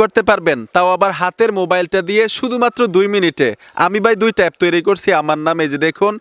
করতে পারবেন, তাও আবার হাতের মোবাইলটা দিয়ে শুধুমাত্র 2 মিনিটে। আমি ভাই 2টা অ্যাপ তৈরি করছি আমার নামে, এই যে দেখুন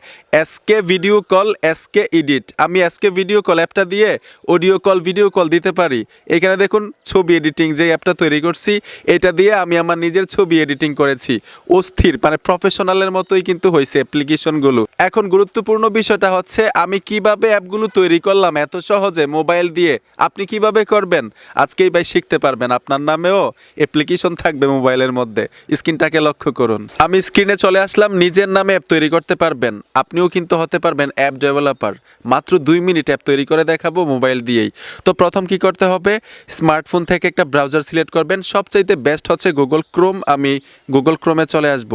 SK video call, SK edit. আমি এসকে ভিডিও কল অ্যাপটা দিয়ে অডিও কল, ভিডিও কল দিতে পারি। এখানে দেখুন ছবি এডিটিং যে অ্যাপটা তৈরি করছি, এটা দিয়ে আমি আমার নিজের ছবি এডিটিং করেছি। অস্থির, মানে প্রফেশনালের মতোই কিন্তু হয়েছে অ্যাপ্লিকেশনগুলো। এখন গুরুত্বপূর্ণ বিষয়টা হচ্ছে আমি কিভাবে অ্যাপগুলো তৈরি করলাম এত সহজে মোবাইল দিয়ে। আপনি কিভাবে করবেন আজকেই ভাই শিখতে পারবেন। আপনার নামেও অ্যাপ্লিকেশন থাকবে মোবাইলের মধ্যে। স্ক্রিনটাকে লক্ষ্য করুন, আমি স্ক্রিনে চলে আসলাম। নিজের নামে অ্যাপ তৈরি করতে পারবেন, আপনিও কিন্তু হতে পারবেন অ্যাপ ডেভেলপার। মাত্র 2 মিনিট অ্যাপ তৈরি করে দেখাবো মোবাইল দিয়েই। তো প্রথম কি করতে হবে, স্মার্টফোন থেকে একটা ব্রাউজার সিলেক্ট করবেন। সবচাইতে বেস্ট হচ্ছে গুগল ক্রোম। আমি গুগল ক্রোমে চলে আসব।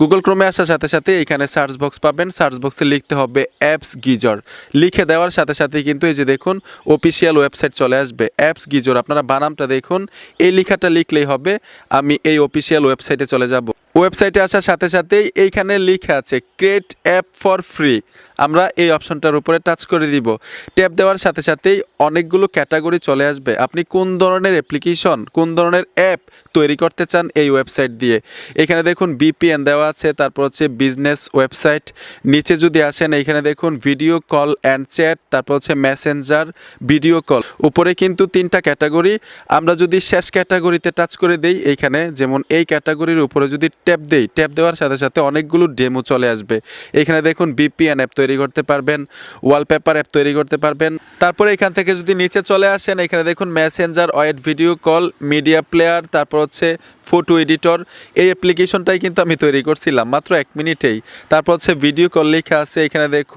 গুগল ক্রোমে আসার সাথে সাথে এখানে সার্চ বক্স পাবেন। সার্চ বক্সে লিখতে হবে অ্যাপস গিজর। লিখে দেওয়ার সাথে সাথে কিন্তু এই যে দেখুন অফিসিয়াল ওয়েবসাইট চলে আসবে অ্যাপস গিজর। আপনারা বানামটা দেখুন, এই লেখাটা লিখলেই হবে। আমি এই অফিসিয়াল ওয়েবসাইটে চলে যাব। ওয়েবসাইটে আসার সাথে সাথেই এইখানে লেখা আছে ক্রিয়েট অ্যাপ ফর ফ্রি। আমরা এই অপশনটার উপরে টাচ করে দিব। ট্যাপ দেওয়ার সাথে সাথেই অনেকগুলো ক্যাটাগরি চলে আসবে। আপনি কোন ধরনের অ্যাপ্লিকেশন, কোন ধরনের অ্যাপ তৈরি করতে চান এই ওয়েবসাইট দিয়ে। এখানে দেখুন বিপিএন দেওয়া আছে, তারপর হচ্ছে বিজনেস ওয়েবসাইট। নিচে যদি আসেন এইখানে দেখুন ভিডিও কল অ্যান্ড চ্যাট, তারপর হচ্ছে মেসেঞ্জার, ভিডিও কল। উপরে কিন্তু 3টা ক্যাটাগরি। আমরা যদি শেষ ক্যাটাগরিতে টাচ করে দেই, এইখানে যেমন এই ক্যাটাগরির উপরে যদি ট্যাপ দেই, ট্যাপ দেওয়ার সাথে সাথে অনেকগুলো ডেমো চলে আসবে। এখানে দেখুন বিপিএন অ্যাপ তৈরি করতে পারবেন, ওয়ালপেপার অ্যাপ তৈরি করতে পারবেন। তারপরে এখান থেকে যদি নিচে চলে আসেন, এখানে দেখুন messenger, wait video call, media player, তারপর হচ্ছে ফটো এডিটর। এই অ্যাপ্লিকেশনটাই কিন্তু আমি তৈরি করছিলাম মাত্র 1 মিনিটেই। তারপর হচ্ছে ভিডিও কল লেখা আছে, এখানে দেখুন